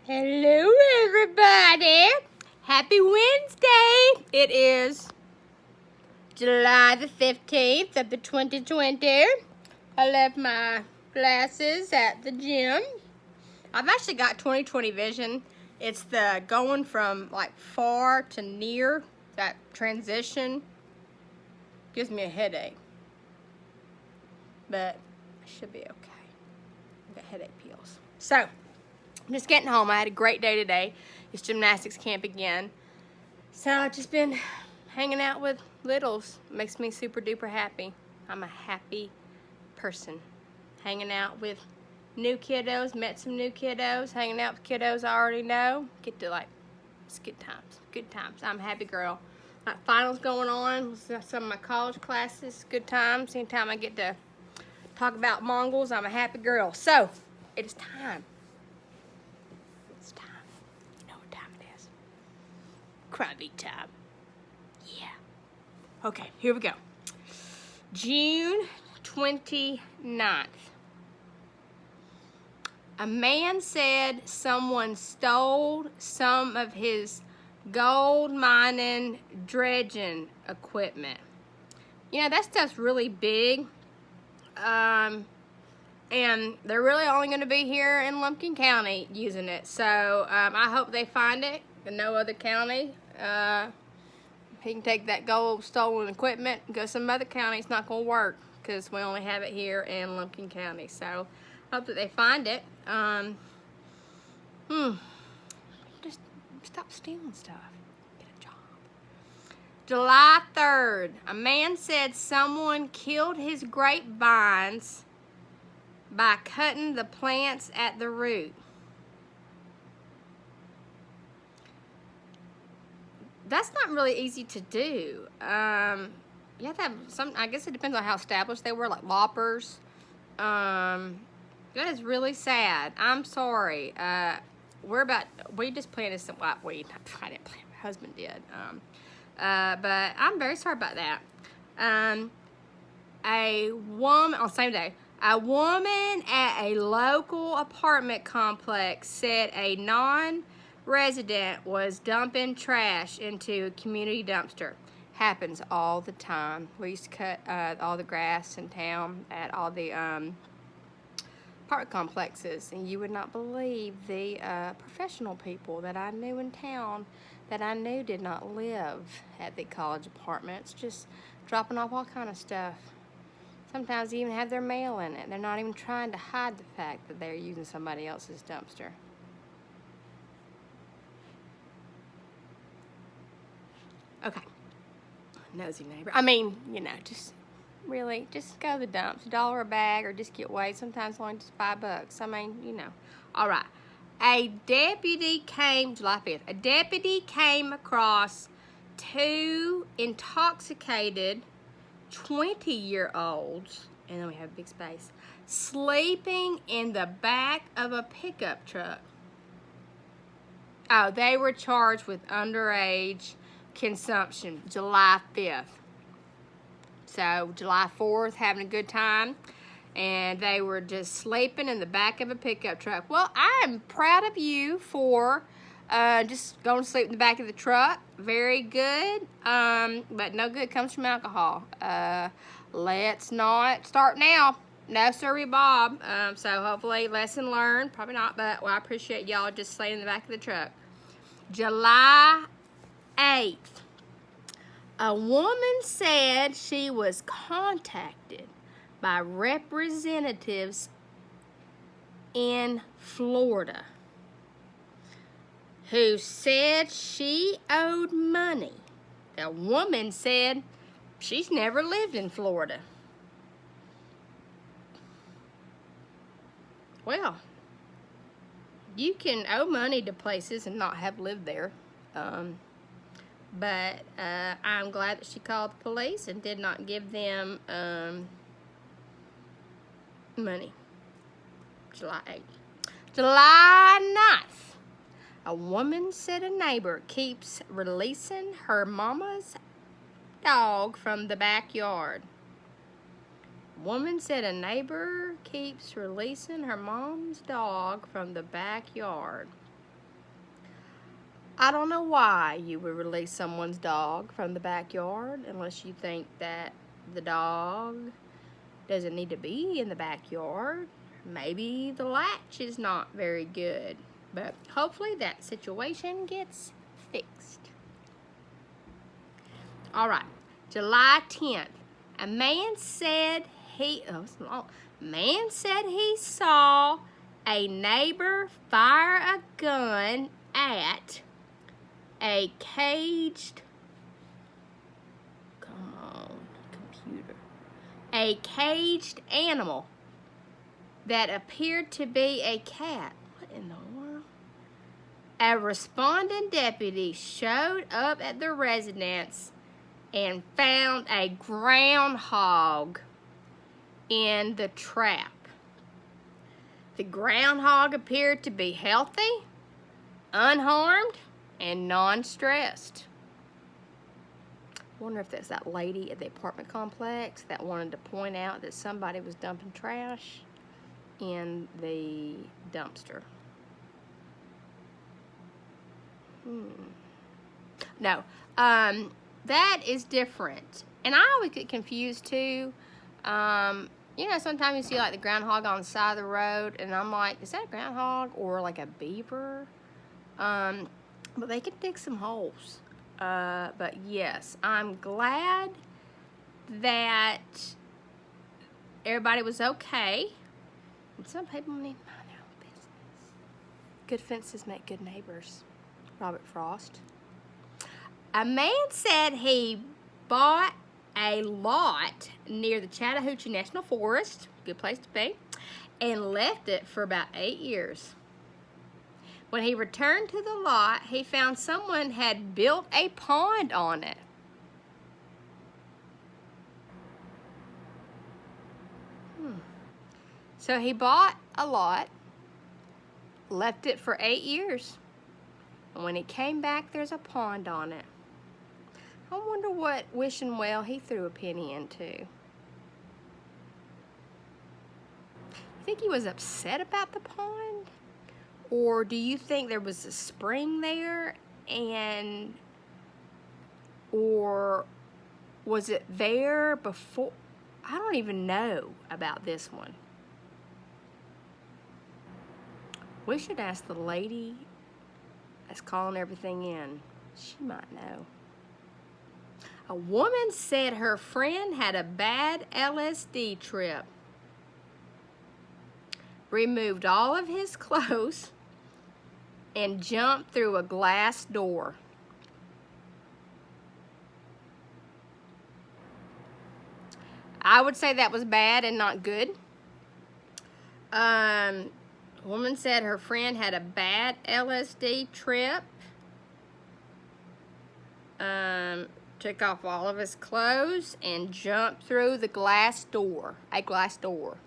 Hello, everybody. Happy Wednesday. It is July the 15th of the 2020. I left my glasses at the gym. I've actually got 20/20 vision. It's the going from like far to near. That transition gives me a headache. But I should be okay. I got headache pills. So, I'm just getting home. I had a great day today. It's gymnastics camp again. So I've just been hanging out with littles. It makes me super duper happy. I'm a happy person. Hanging out with new kiddos, met some new kiddos, hanging out with kiddos I already know. It's good times. Good times. I'm a happy girl. My finals going on. Some of my college classes. Good times. Anytime I get to talk about Mongols, I'm a happy girl. So, it is time. It's time. You know what time it is. Crybaby time. Yeah. Okay, here we go. June 29th. A man said someone stole some of his gold mining dredging equipment. You know, that stuff's really big. And they're really only going to be here in Lumpkin County using it. So I hope they find it in no other county. He can take that gold stolen equipment and go to some other county. It's not going to work because we only have it here in Lumpkin County. So hope that they find it. Just stop stealing stuff. Get a job. July 3rd, a man said someone killed his grapevines by cutting the plants at the root. That's not really easy to do. You have to have some, I guess it depends on how established they were, like loppers. That is really sad. I'm sorry. We just planted some, well, I didn't plant, my husband did. But I'm very sorry about that. A woman, on the same day, a woman at a local apartment complex said a non-resident was dumping trash into a community dumpster. Happens all the time. We used to cut all the grass in town at all the apartment complexes, and you would not believe the professional people that I knew in town that I knew did not live at the college apartments, just dropping off all kind of stuff. Sometimes they even have their mail in it. They're not even trying to hide the fact that they're using somebody else's dumpster. Okay. Nosy neighbor. I mean, you know, just really, just go to the dumps. $1 a bag or just get weighed. Sometimes only just $5. I mean, you know. All right. July 5th, a deputy came across two intoxicated 20-year-olds, and then we have a big space, sleeping in the back of a pickup truck. Oh, they were charged with underage consumption, July 5th. So, July 4th, having a good time, and they were just sleeping in the back of a pickup truck. Well, I'm proud of you for just going to sleep in the back of the truck. Very good, but no good comes from alcohol. Let's not start now. No, sorry, Bob. So hopefully, lesson learned. Probably not, but well, I appreciate y'all just staying in the back of the truck. July 8th. A woman said she was contacted by representatives in Florida who said she owed money. The woman said she's never lived in Florida. Well, you can owe money to places and not have lived there. But I'm glad that she called the police and did not give them money. July 8th. July 9th. A woman said a neighbor keeps releasing her mama's dog from the backyard. Woman said a neighbor keeps releasing her mom's dog from the backyard. I don't know why you would release someone's dog from the backyard unless you think that the dog doesn't need to be in the backyard. Maybe the latch is not very good, but hopefully that situation gets fixed. All right, July 10th. A man said he saw a neighbor fire a gun at a caged animal that appeared to be a cat. What in the world? A responding deputy showed up at the residence and found a groundhog in the trap. The groundhog appeared to be healthy, unharmed, and non-stressed. I wonder if that's that lady at the apartment complex that wanted to point out that somebody was dumping trash in the dumpster. No, that is different. And I always get confused too. You know, sometimes you see like the groundhog on the side of the road, and I'm like, is that a groundhog or like a beaver? But they can dig some holes. But yes, I'm glad that everybody was okay. And some people need to mind their own business. Good fences make good neighbors. Robert Frost. A man said he bought a lot near the Chattahoochee National Forest, good place to be, and left it for about 8 years. When he returned to the lot, he found someone had built a pond on it. So he bought a lot, left it for 8 years, and when he came back, there's a pond on it. I wonder what wishing well he threw a penny into. You think he was upset about the pond? Or do you think there was a spring there or was it there before? I don't even know about this one. We should ask the lady that's calling everything in. She might know. A woman said her friend had a bad LSD trip. Removed all of his clothes and jumped through a glass door. I would say that was bad and not good. A woman said her friend had a bad LSD trip. Took off all of his clothes and jumped through the glass door. A glass door.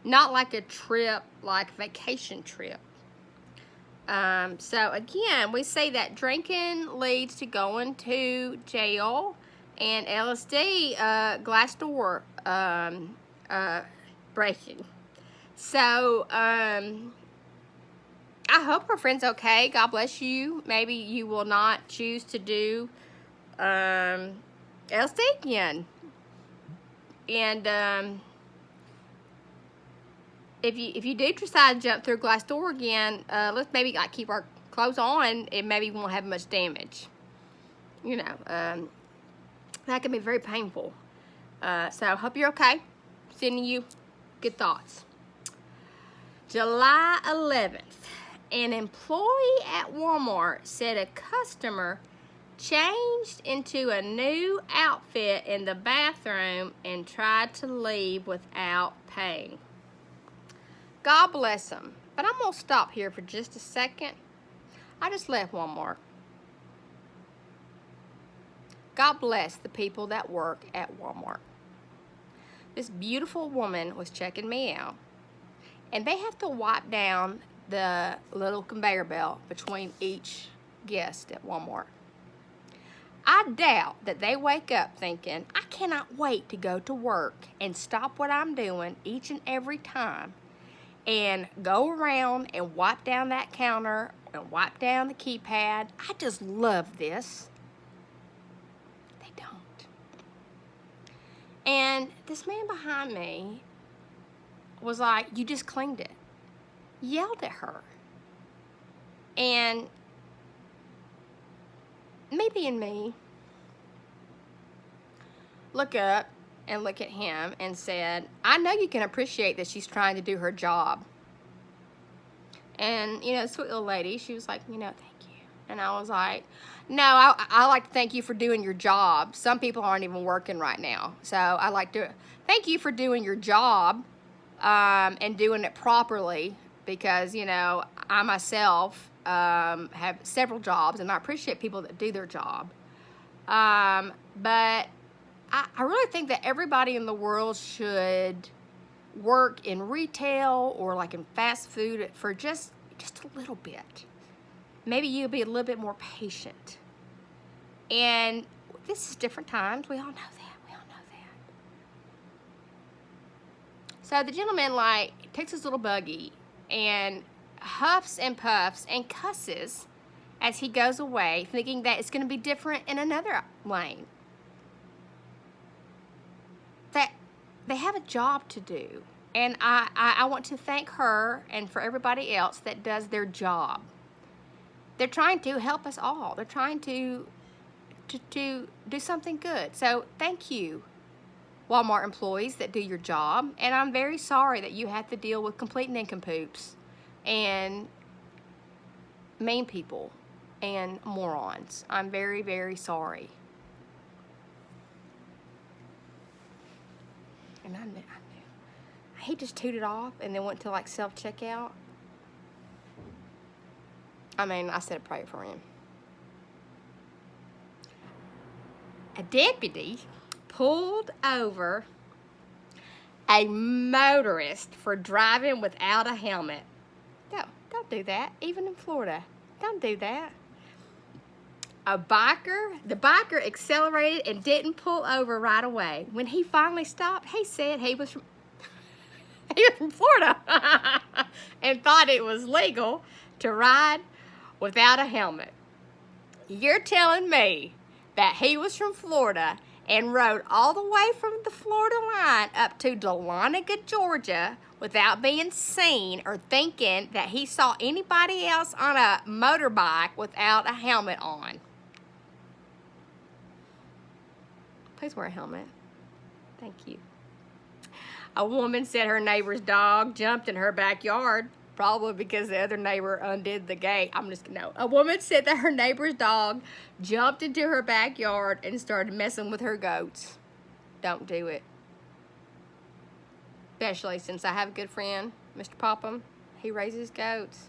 Not like a trip, like a vacation trip. So again, we say that drinking leads to going to jail, and LSD, glass door breaking. So I hope her friend's okay. God bless you. Maybe you will not choose to do LSD again. And if you do decide to jump through a glass door again, let's maybe like keep our clothes on, and maybe we won't have much damage. You know, that can be very painful. So I hope you're okay. Sending you good thoughts. July 11th. An employee at Walmart said a customer changed into a new outfit in the bathroom and tried to leave without paying. God bless them. But I'm going to stop here for just a second. I just left Walmart. God bless the people that work at Walmart. This beautiful woman was checking me out, and they have to wipe down the little conveyor belt between each guest at Walmart. I doubt that they wake up thinking, I cannot wait to go to work and stop what I'm doing each and every time and go around and wipe down that counter and wipe down the keypad. I just love this. They don't. And this man behind me was like, you just cleaned it. Yelled at her. And me being me, look up and look at him and said, I know you can appreciate that she's trying to do her job. And, you know, sweet little lady, she was like, you know, thank you. And I was like, no, I like to thank you for doing your job. Some people aren't even working right now. So I like to thank you for doing your job and doing it properly, because, you know, I myself have several jobs, and I appreciate people that do their job. But I really think that everybody in the world should work in retail or like in fast food for just a little bit. Maybe you'll be a little bit more patient. And this is different times. We all know that. We all know that. So the gentleman, like, takes his little buggy and huffs and puffs and cusses as he goes away, thinking that it's going to be different in another lane. That they have a job to do. And I want to thank her and for everybody else that does their job. They're trying to help us all. They're trying to do something good. So thank you, Walmart employees that do your job. And I'm very sorry that you have to deal with complete nincompoops and mean people and morons. I'm very, very sorry. And I knew. He just tooted off and then went to like self-checkout. I mean, I said a prayer for him. A deputy pulled over a motorist for driving without a helmet. No, don't do that. Even in Florida, don't do that. The biker accelerated and didn't pull over right away. When he finally stopped, he said he was from Florida and thought it was legal to ride without a helmet. You're telling me that he was from Florida and rode all the way from the Florida line up to Dahlonega, Georgia, without being seen or thinking that he saw anybody else on a motorbike without a helmet on? Please wear a helmet. Thank you. A woman said her neighbor's dog jumped in her backyard, probably because the other neighbor undid the gate. A woman said that her neighbor's dog jumped into her backyard and started messing with her goats. Don't do it. Especially since I have a good friend, Mr. Popham. He raises goats.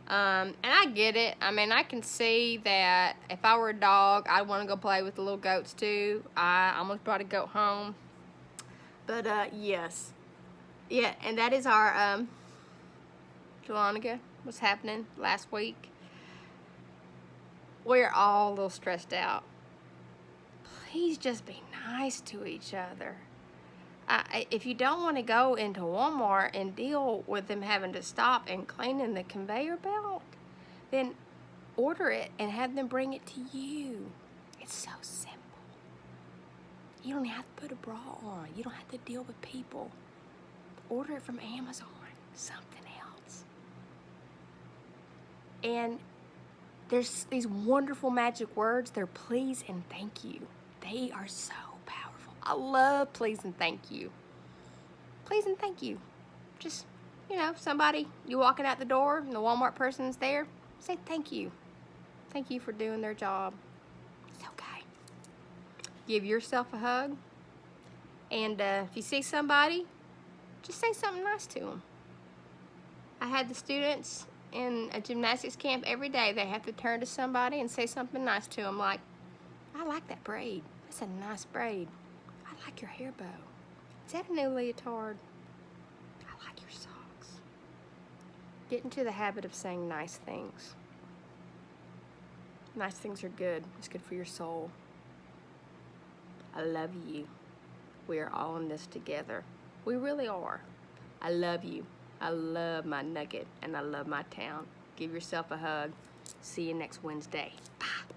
And I get it. I mean, I can see that if I were a dog, I'd want to go play with the little goats too. I almost brought a goat home. But, yes. Yeah, and that is our, Dahlonega, what's happening last week. We're all a little stressed out. Please just be nice to each other. If you don't want to go into Walmart and deal with them having to stop and cleaning the conveyor belt, then order it and have them bring it to you. It's so simple. You don't have to put a bra on. You don't have to deal with people. Order it from Amazon, something else. And there's these wonderful magic words. They're please and thank you. They are so powerful. I love please and thank you. Please and thank you. Just, you know, somebody, you walking out the door and the Walmart person's there, say thank you. Thank you for doing their job. It's okay. Give yourself a hug. And if you see somebody, just say something nice to them. I had the students in a gymnastics camp every day. They have to turn to somebody and say something nice to them, like, I like that braid. That's a nice braid. I like your hair bow. Is that a new leotard? I like your socks. Get into the habit of saying nice things. Nice things are good. It's good for your soul. I love you. We are all in this together. We really are. I love you. I love my Nugget, and I love my town. Give yourself a hug. See you next Wednesday. Bye.